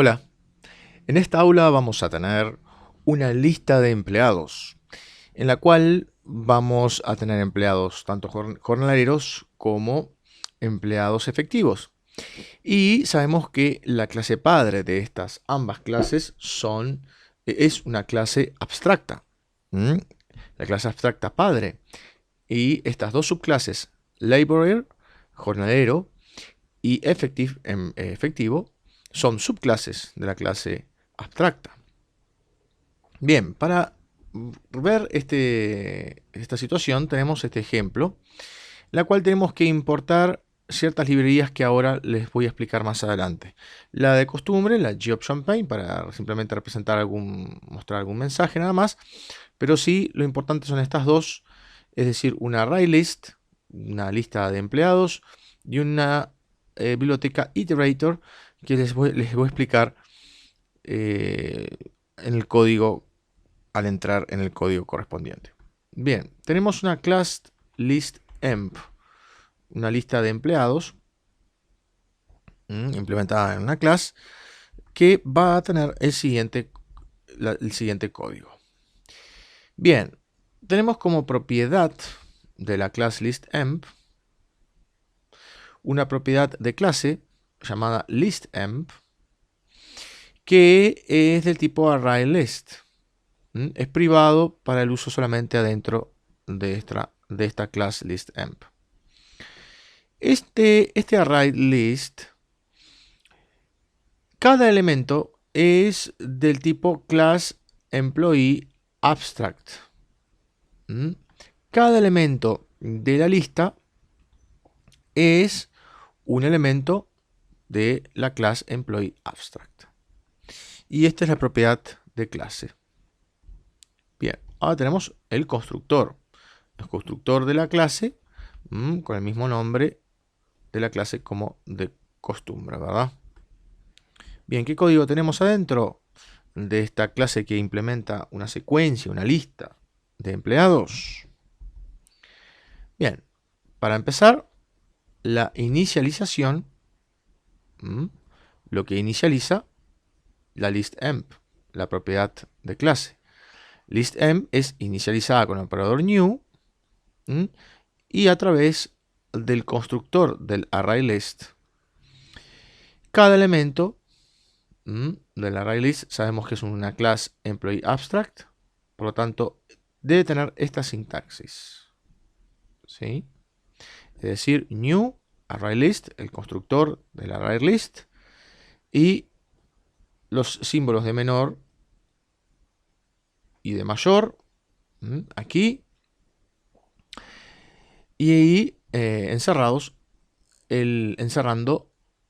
Hola, en esta aula vamos a tener una lista de empleados, en la cual vamos a tener empleados tanto jornaleros como empleados efectivos. Y sabemos que la clase padre de estas ambas clases es una clase abstracta. ¿Mm? La clase abstracta padre. Y estas dos subclases, laborer, jornalero, y efectivo, son subclases de la clase abstracta. Bien, para ver esta situación tenemos este ejemplo, la cual tenemos que importar ciertas librerías que ahora les voy a explicar más adelante. La de costumbre, la GeoChampaign, para simplemente mostrar algún mensaje nada más, pero sí lo importante son estas dos, es decir, una ArrayList, una lista de empleados, y una biblioteca Iterator, que les voy a explicar en el código al entrar en el código correspondiente. Bien, tenemos una class list.emp, una lista de empleados implementada en una clase que va a tener el siguiente código. Bien, tenemos como propiedad de la class list.emp una propiedad de clase llamada list.emp que es del tipo ArrayList. Es privado para el uso solamente adentro de esta class list.emp. Este ArrayList, cada elemento es del tipo class employee abstract. Cada elemento de la lista es un elemento de la clase employee abstract. Y esta es la propiedad de clase. Bien, ahora tenemos el constructor. El constructor de la clase con el mismo nombre de la clase como de costumbre, ¿verdad? Bien, ¿qué código tenemos adentro de esta clase que implementa una secuencia, una lista de empleados? Bien, para empezar, la inicialización, lo que inicializa la list.emp, la propiedad de clase. List.emp es inicializada con el operador new y a través del constructor del ArrayList. Cada elemento del ArrayList sabemos que es una clase employee abstract, por lo tanto debe tener esta sintaxis. ¿Sí? Es decir, new ArrayList, el constructor del ArrayList, y los símbolos de menor y de mayor aquí, y ahí encerrando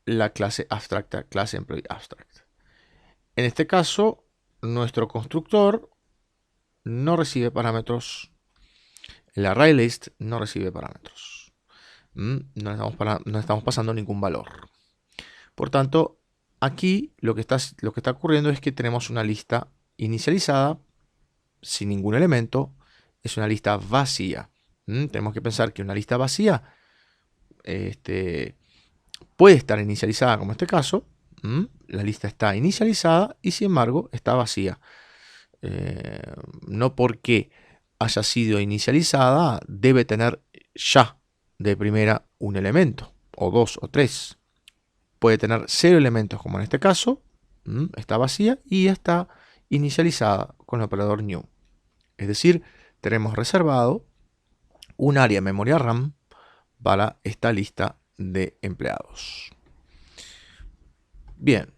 la clase abstracta, clase employee abstract. En este caso, nuestro constructor no recibe parámetros. El ArrayList no recibe parámetros. No estamos pasando ningún valor. Por tanto, aquí lo que está ocurriendo es que tenemos una lista inicializada sin ningún elemento. Es una lista vacía. Tenemos que pensar que una lista vacía puede estar inicializada, como en este caso. La lista está inicializada y sin embargo está vacía. No porque haya sido inicializada debe tener ya de primera un elemento, o dos, o tres. Puede tener 0 elementos, como en este caso. Está vacía y está inicializada con el operador new. Es decir, tenemos reservado un área memoria RAM para esta lista de empleados. Bien,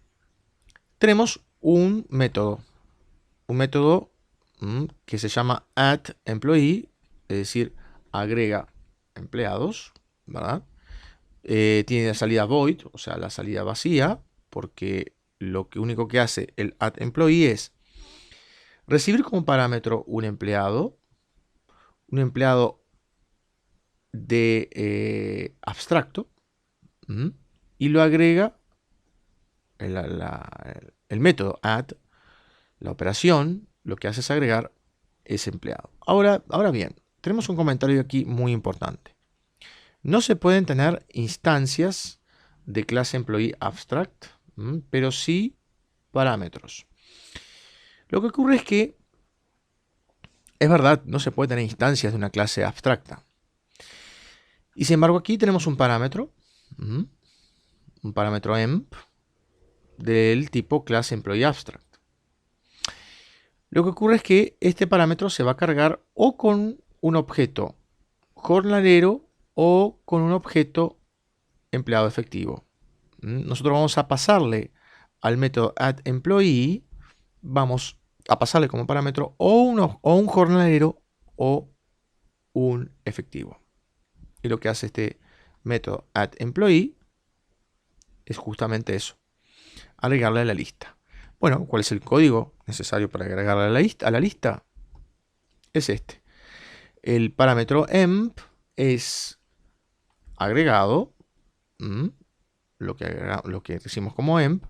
tenemos un método que se llama addEmployee, es decir, agrega empleados, ¿verdad? Tiene la salida void, o sea, la salida vacía, porque lo único que hace el addEmployee es recibir como parámetro un empleado de abstracto, y lo agrega el método add, la operación, lo que hace es agregar ese empleado. Ahora bien, tenemos un comentario aquí muy importante. No se pueden tener instancias de clase employee abstract, pero sí parámetros. Lo que ocurre es que, es verdad, no se puede tener instancias de una clase abstracta. Y sin embargo aquí tenemos un parámetro emp, del tipo class employee abstract. Lo que ocurre es que este parámetro se va a cargar o con un objeto jornalero o con un objeto empleado efectivo. Nosotros vamos a pasarle al método addEmployee, vamos a pasarle como parámetro o un jornalero o un efectivo. Y lo que hace este método addEmployee es justamente eso, agregarle a la lista. Bueno, ¿cuál es el código necesario para agregarle a la lista? Es este. El parámetro emp es agregado, lo que decimos como emp,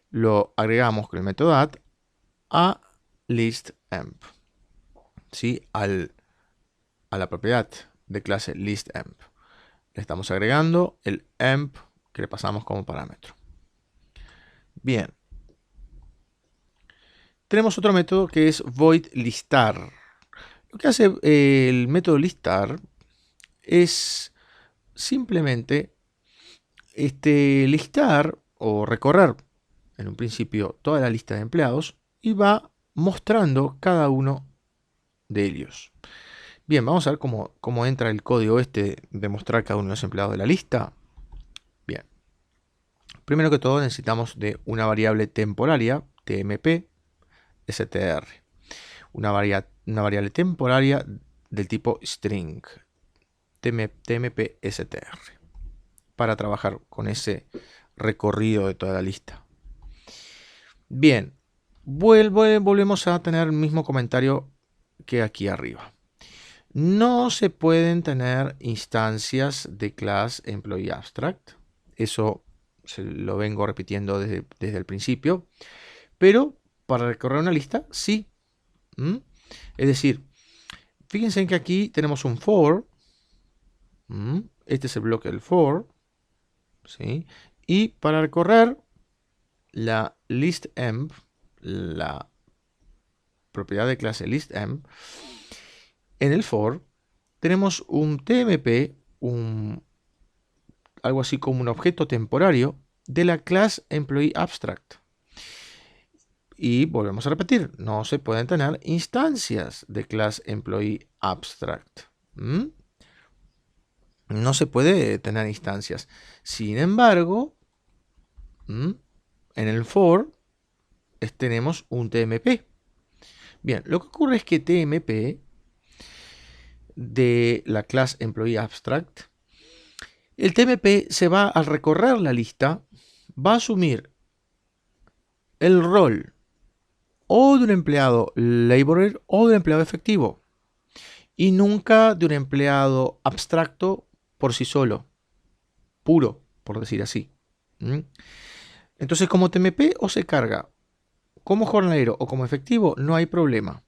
lo agregamos con el método add a listemp, ¿sí? A la propiedad de clase listemp. Le estamos agregando el emp que le pasamos como parámetro. Bien. Tenemos otro método que es void listar. Lo que hace el método listar es simplemente listar o recorrer en un principio toda la lista de empleados y va mostrando cada uno de ellos. Bien, vamos a ver cómo entra el código de mostrar cada uno de los empleados de la lista. Bien. Primero que todo necesitamos de una variable temporaria, tmp, str. Una variable temporaria del tipo string, tmp str, para trabajar con ese recorrido de toda la lista. Bien, volvemos a tener el mismo comentario que aquí arriba. No se pueden tener instancias de class employee abstract. Eso lo vengo repitiendo desde el principio. Pero para recorrer una lista, sí. Es decir, fíjense en que aquí tenemos un for. Este es el bloque del for. ¿Sí? Y para recorrer la listemp, la propiedad de clase listemp, en el for tenemos un tmp, algo así como un objeto temporario de la clase employee abstract. Y volvemos a repetir, no se pueden tener instancias de class employee abstract. No se puede tener instancias. Sin embargo, en el for tenemos un tmp. Bien, lo que ocurre es que tmp de la class employee abstract, el tmp se va a recorrer la lista, va a asumir el rol o de un empleado laborer o de un empleado efectivo, y nunca de un empleado abstracto por sí solo, puro, por decir así. Entonces, como tmp o se carga como jornalero o como efectivo, no hay problema.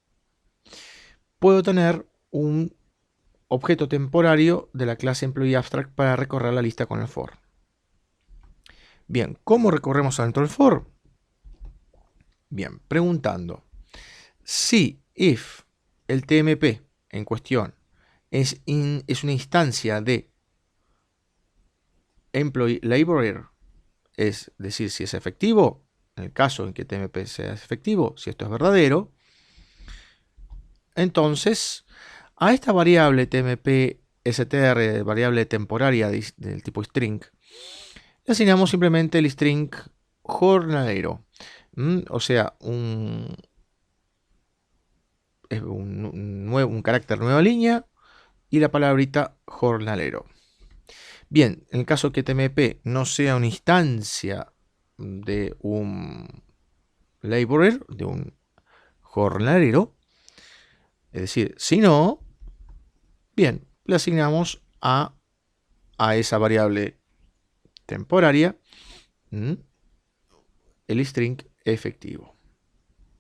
Puedo tener un objeto temporario de la clase employee abstract para recorrer la lista con el for. Bien, ¿cómo recorremos adentro del for? Bien, preguntando si if el tmp en cuestión es una instancia de employee laborer, es decir, si es efectivo, en el caso en que tmp sea efectivo, si esto es verdadero, entonces a esta variable tmp str, variable temporaria del tipo string, le asignamos simplemente el string jornalero, o sea, un carácter nueva línea y la palabrita jornalero. Bien, en el caso que tmp no sea una instancia de un laborer, de un jornalero, es decir, si no, bien, le asignamos a esa variable temporaria el string efectivo.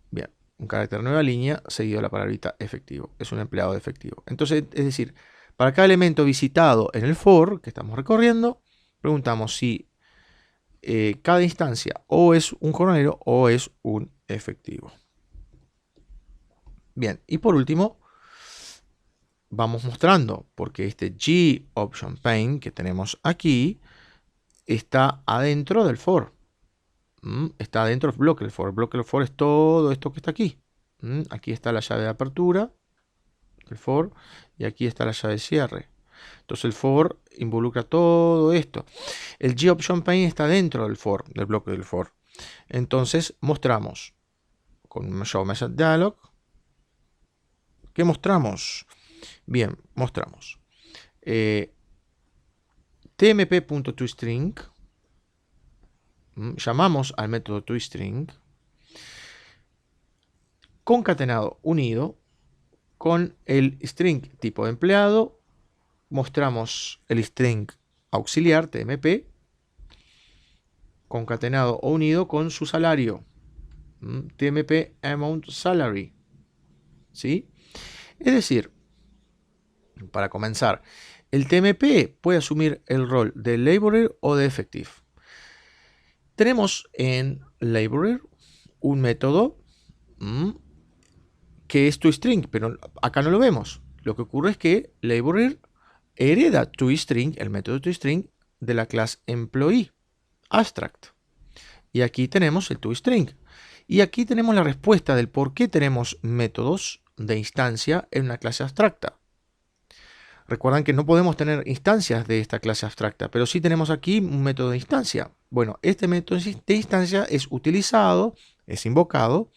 Bien, un carácter nueva línea seguido de la palabrita efectivo. Es un empleado de efectivo. Entonces, es decir, para cada elemento visitado en el for que estamos recorriendo, preguntamos si cada instancia o es un jornalero o es un efectivo. Bien, y por último, vamos mostrando, porque este GOptionPane que tenemos aquí está adentro del for. Está dentro del bloque del for. El bloque del for es todo esto que está aquí. Aquí está la llave de apertura del for y aquí está la llave de cierre. Entonces el for involucra todo esto. El GOptionPane está dentro del for, del bloque del for. Entonces mostramos con Show Message Dialog. ¿Qué mostramos? Bien, mostramos tmp.toString. Llamamos al método toString concatenado unido con el string tipo de empleado. Mostramos el string auxiliar tmp concatenado o unido con su salario, tmp amount salary. ¿Sí? Es decir, para comenzar, el tmp puede asumir el rol de laborer o de effective. Tenemos en laborer un método que es toString, pero acá no lo vemos. Lo que ocurre es que laborer hereda toString, el método toString, de la clase employee abstract. Y aquí tenemos el toString. Y aquí tenemos la respuesta del por qué tenemos métodos de instancia en una clase abstracta. Recuerdan que no podemos tener instancias de esta clase abstracta, pero sí tenemos aquí un método de instancia. Bueno, este método de instancia es utilizado, es invocado,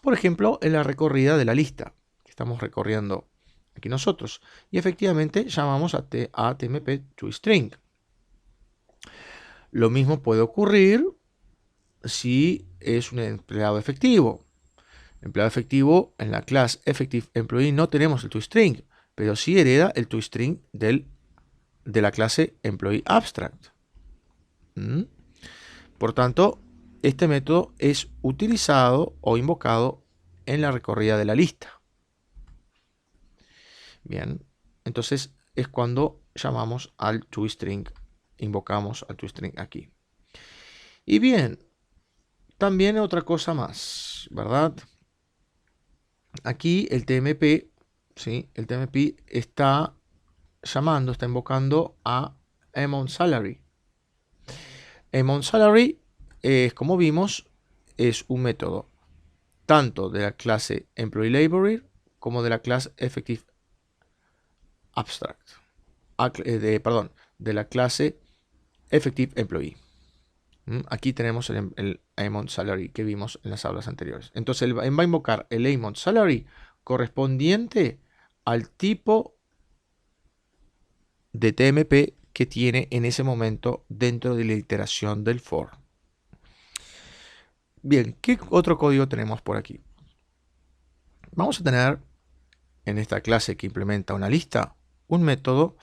por ejemplo, en la recorrida de la lista que estamos recorriendo aquí nosotros. Y efectivamente llamamos a tmp toString. Lo mismo puede ocurrir si es un empleado efectivo. Empleado efectivo, en la clase effective_employee no tenemos el toString, pero sí hereda el toString de la clase employee abstract. Por tanto, este método es utilizado o invocado en la recorrida de la lista. Bien, entonces es cuando llamamos al toString, invocamos al toString aquí. Y bien, también otra cosa más, ¿verdad? Aquí el TMP, ¿sí? El TMP está llamando, está invocando a amount salary. Amount salary es, como vimos, es un método tanto de la clase employee laborer como de la clase effective abstract. De la clase effective employee. Aquí tenemos el amount salary que vimos en las aulas anteriores. Entonces él va a invocar el amount salary correspondiente al tipo de TMP que tiene en ese momento dentro de la iteración del for. Bien, ¿qué otro código tenemos por aquí? Vamos a tener en esta clase que implementa una lista un método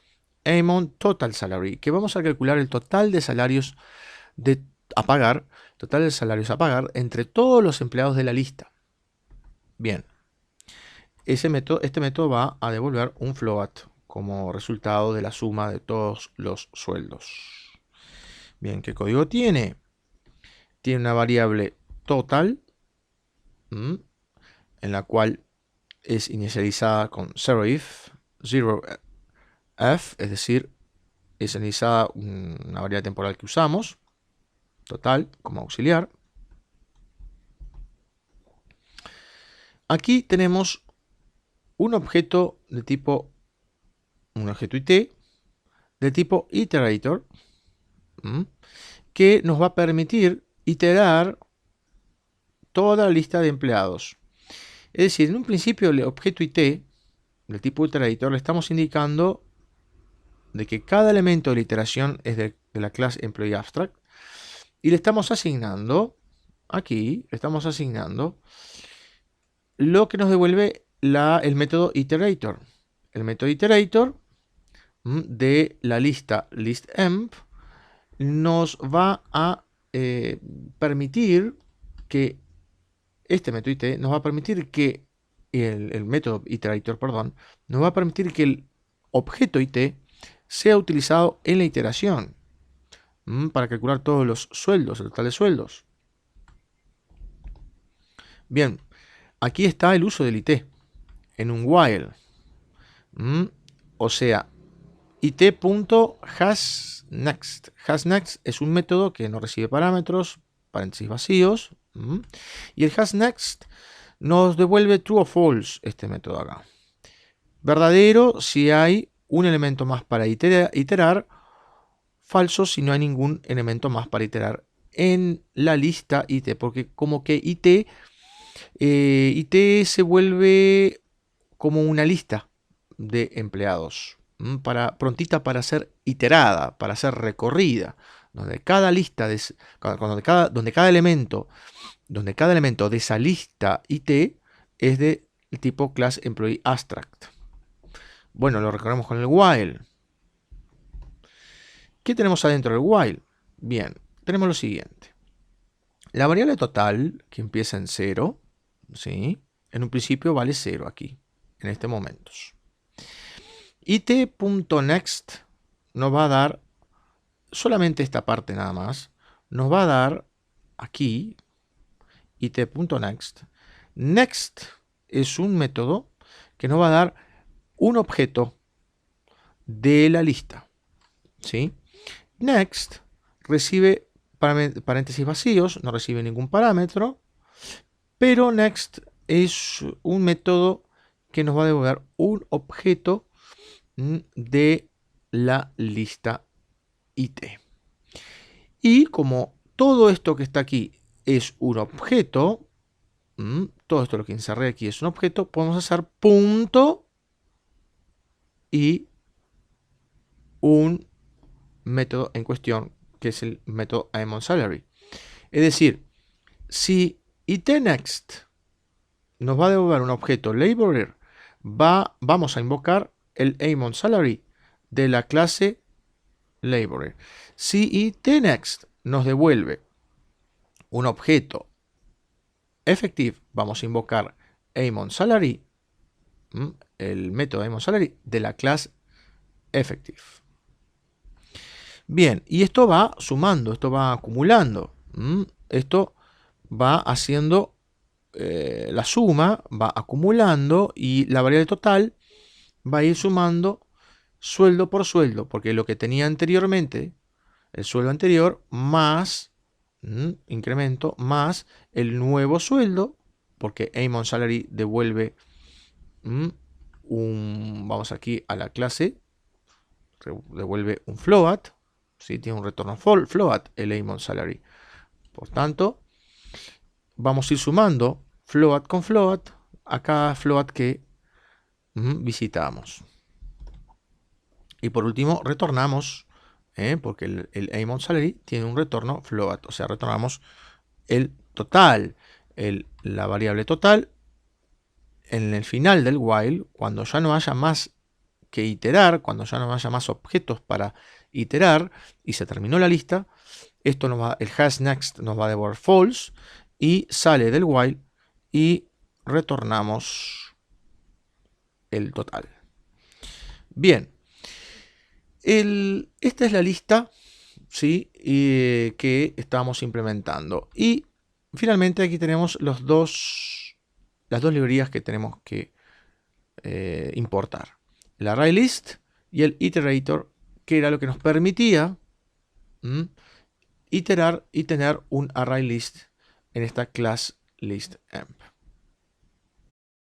amount total salary, que vamos a calcular el total de salarios total de salarios a pagar entre todos los empleados de la lista. Bien, este método va a devolver un float como resultado de la suma de todos los sueldos. Bien, ¿qué código tiene? Tiene una variable total, en la cual es inicializada con 0if, 0f, es decir, es inicializada una variable temporal que usamos, total, como auxiliar. Aquí tenemos un objeto de tipo, un objeto IT, de tipo iterator, que nos va a permitir iterar toda la lista de empleados. Es decir, en un principio el objeto IT del tipo iterator le estamos indicando de que cada elemento de la iteración es de la clase employee abstract y le estamos asignando, aquí, le estamos asignando lo que nos devuelve el método iterator. El método iterator de la lista listemp nos va a permitir que este método IT nos va a permitir que el método iterator, perdón, nos va a permitir que el objeto IT sea utilizado en la iteración. para calcular todos los sueldos, el total de sueldos. Bien, aquí está el uso del IT en un while. O sea, it.hasNext. HasNext es un método que no recibe parámetros, paréntesis vacíos. Y el hasNext nos devuelve true o false este método acá. Verdadero si hay un elemento más para iterar. Falso si no hay ningún elemento más para iterar en la lista IT. Porque como que IT se vuelve como una lista de empleados, prontita para ser iterada, para ser recorrida, donde cada lista, donde cada elemento de esa lista IT es de tipo class employee abstract. Bueno, lo recorremos con el while. ¿Qué tenemos adentro del while? Bien, tenemos lo siguiente. La variable total, que empieza en 0, ¿sí? En un principio vale 0 aquí, en este momento. it.next nos va a dar solamente esta parte nada más. Nos va a dar aquí it.next. Next es un método que nos va a dar un objeto de la lista, ¿sí? Next recibe paréntesis vacíos, no recibe ningún parámetro, pero next es un método que nos va a devolver un objeto de la lista IT. Y como todo esto que está aquí es un objeto, todo esto lo que encerré aquí es un objeto, podemos hacer punto y un método en cuestión, que es el método amonSalary. Es decir, si itNext nos va a devolver un objeto laborer, vamos a invocar el amonSalary de la clase laborer. Si itNext nos devuelve un objeto effective, vamos a invocar amonSalary, el método amonSalary de la clase effective. Bien, y esto va sumando, esto va acumulando. Esto va haciendo la suma, va acumulando y la variable total va a ir sumando sueldo por sueldo, porque lo que tenía anteriormente, el sueldo anterior, más incremento, más el nuevo sueldo, porque amonSalary devuelve vamos aquí a la clase, devuelve un float, ¿sí? Tiene un retorno float el amonSalary. Por tanto, vamos a ir sumando float con float a cada float que visitamos. Y por último, retornamos, porque el amonSalary tiene un retorno float, o sea, retornamos el total, la variable total en el final del while, cuando ya no haya más que iterar, cuando ya no haya más objetos para iterar y se terminó la lista, esto el hasNext nos va a devolver false y sale del while y retornamos el total. Bien, esta es la lista, ¿sí? Que estamos implementando. Y finalmente aquí tenemos las dos librerías que tenemos que importar. El ArrayList y el iterator, que era lo que nos permitía iterar y tener un ArrayList en esta class list emp.